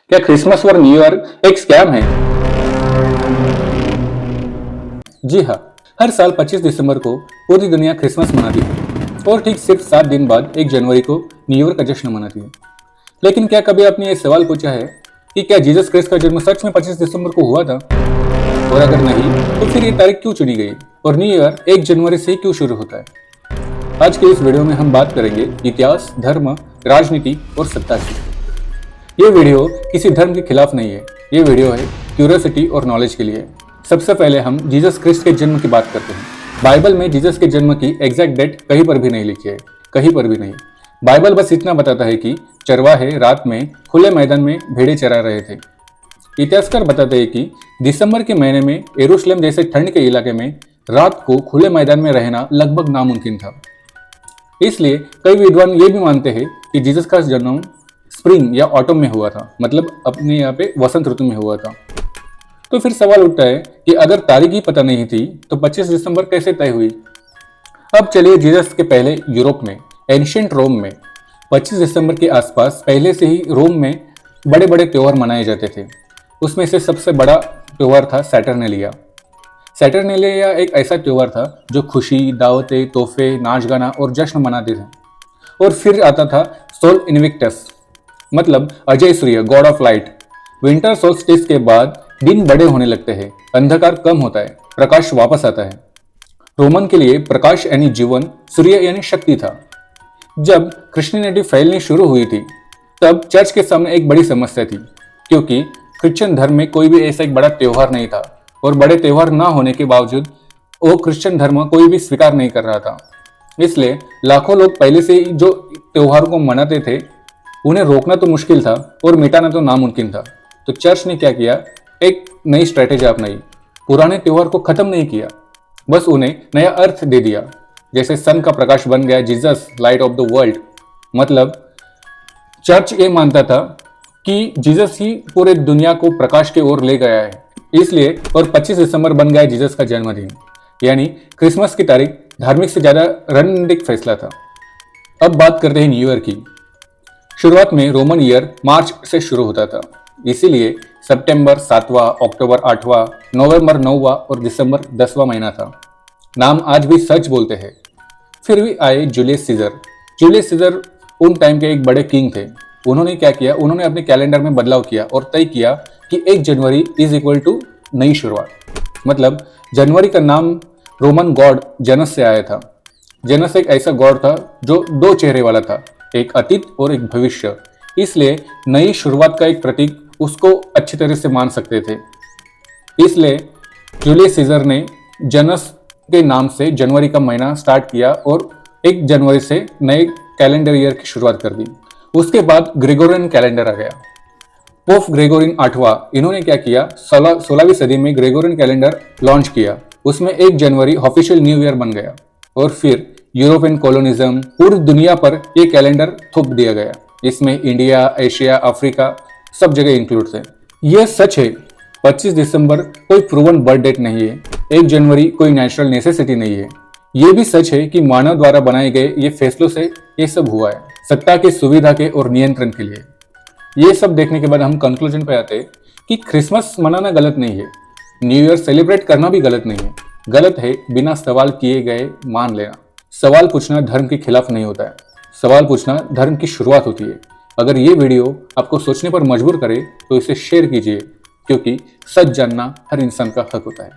क्या क्रिसमस और new year एक स्कैम है? जी हाँ, हर साल 25 दिसंबर को पूरी दुनिया क्रिसमस मनाती है और ठीक सिर्फ 7 दिन बाद 1 जनवरी को न्यू ईयर का जश्न मनाती है। लेकिन क्या कभी आपने ये सवाल पूछा है कि क्या जीसस क्राइस्ट का जन्म सच में 25 दिसंबर को हुआ था? और अगर नहीं, तो फिर ये तारीख क्यों चुनी गई और न्यू ईयर 1 जनवरी से ही क्यों शुरू होता है? आज के इस वीडियो में हम बात करेंगे इतिहास, धर्म, राजनीति और सत्ता की। ये वीडियो किसी धर्म के खिलाफ नहीं है, ये वीडियो है क्यूरियोसिटी और नॉलेज के लिए। सबसे पहले हम जीसस क्राइस्ट के जन्म की बात करते हैं। बाइबल में जीसस के जन्म की एग्जैक्ट डेट कहीं पर भी नहीं लिखी है, कहीं पर भी नहीं। बाइबल बस इतना बताता है कि चरवाहे रात में खुले मैदान में भेड़े चरा रहे थे। इतिहासकार बताते हैं कि दिसंबर के महीने में यरूशलेम जैसे ठंड के इलाके में रात को खुले मैदान में रहना लगभग नामुमकिन था। इसलिए कई विद्वान ये भी मानते हैं कि जीसस का जन्म स्प्रिंग या ऑटम में हुआ था, मतलब अपने यहाँ पे वसंत ऋतु में हुआ था। तो फिर सवाल उठता है कि अगर तारीख ही पता नहीं थी तो 25 दिसंबर कैसे तय हुई? अब चलिए जीसस के पहले यूरोप में, एंशिएंट रोम में 25 दिसंबर के आसपास पहले से ही रोम में बड़े बड़े त्योहार मनाए जाते थे। उसमें से सबसे बड़ा त्योहार था सैटरनेलिया। सैटरनेलिया एक ऐसा त्योहार था जो खुशी, दावतें, तोहफे, नाच गाना और जश्न मनाते थे। और फिर आता था सोल इन्विक्टस, मतलब अजय सूर्य, god of light. Winter solstice के बाद दिन बड़े होने लगते हैं, अंधकार कम होता है, प्रकाश वापस आता है। रोमन के लिए प्रकाश यानी जीवन, सूर्य यानी शक्ति था। जब क्रिश्चियनिटी फैलनी शुरू हुई थी तब चर्च के सामने एक बड़ी समस्या थी, क्योंकि क्रिश्चियन धर्म में कोई भी ऐसा एक बड़ा त्योहार नहीं था और बड़े त्योहार ना होने के बावजूद वो क्रिश्चियन धर्म कोई भी स्वीकार नहीं कर रहा था। इसलिए लाखों लोग पहले से ही जो त्योहार को मनाते थे उन्हें रोकना तो मुश्किल था और मिटाना तो नामुमकिन था। तो चर्च ने क्या किया, एक नई स्ट्रेटेजी अपनाई। पुराने त्योहार को खत्म नहीं किया, बस उन्हें नया अर्थ दे दिया। जैसे सन का प्रकाश बन गया Jesus, light of the world. मतलब चर्च ये मानता था कि जीसस ही पूरे दुनिया को प्रकाश की ओर ले गया है, इसलिए और 25 दिसंबर बन गया जीसस का जन्मदिन। यानी क्रिसमस की तारीख धार्मिक से ज्यादा रणनीतिक फैसला था। अब बात करते हैं न्यू ईयर की। शुरुआत में रोमन ईयर मार्च से शुरू होता था, इसीलिए सितंबर 7वां, अक्टूबर 8वां, नवंबर 9वां और दिसंबर 10वां महीना था। नाम आज भी सच बोलते हैं। फिर भी आए जूलियस सीजर। जूलियस सीजर उन टाइम के एक बड़े किंग थे। उन्होंने क्या किया, उन्होंने अपने कैलेंडर में बदलाव किया और तय किया कि 1 जनवरी इज इक्वल टू नई शुरुआत। मतलब जनवरी का नाम रोमन गॉड जनस से आया था। जनस एक ऐसा गॉड था जो 2 चेहरे वाला था, एक अतीत और एक भविष्य। इसलिए नई शुरुआत का एक प्रतीक उसको अच्छी तरह से मान सकते थे। इसलिए जूलियस सीजर ने जनस के नाम से जनवरी का महीना स्टार्ट किया और 1 जनवरी से नए कैलेंडर ईयर की शुरुआत कर दी। उसके बाद ग्रेगोरियन कैलेंडर आ गया। पोप ग्रेगोरियन 8वां, इन्होंने क्या किया, 16वीं सदी में ग्रेगोरियन कैलेंडर लॉन्च किया। उसमें 1 जनवरी ऑफिशियल न्यू ईयर बन गया और फिर यूरोपियन कॉलोनिज्म, पूरी दुनिया पर ये कैलेंडर थोप दिया गया। इसमें इंडिया, एशिया, अफ्रीका सब जगह इंक्लूड थे। यह सच है 25 दिसंबर कोई प्रूवन बर्थ डेट नहीं है, 1 जनवरी कोई नेचुरल नेसेसिटी नहीं है। यह भी सच है कि मानव द्वारा बनाए गए ये फैसलों से ये सब हुआ है, सत्ता के, सुविधा के और नियंत्रण के लिए। ये सब देखने के बाद हम कंक्लूजन पे आते हैं कि क्रिसमस मनाना गलत नहीं है, न्यू ईयर सेलिब्रेट करना भी गलत नहीं है। गलत है बिना सवाल किए गए मान लेना। सवाल पूछना धर्म के खिलाफ नहीं होता है, सवाल पूछना धर्म की शुरुआत होती है। अगर ये वीडियो आपको सोचने पर मजबूर करे तो इसे शेयर कीजिए, क्योंकि सच जानना हर इंसान का हक होता है।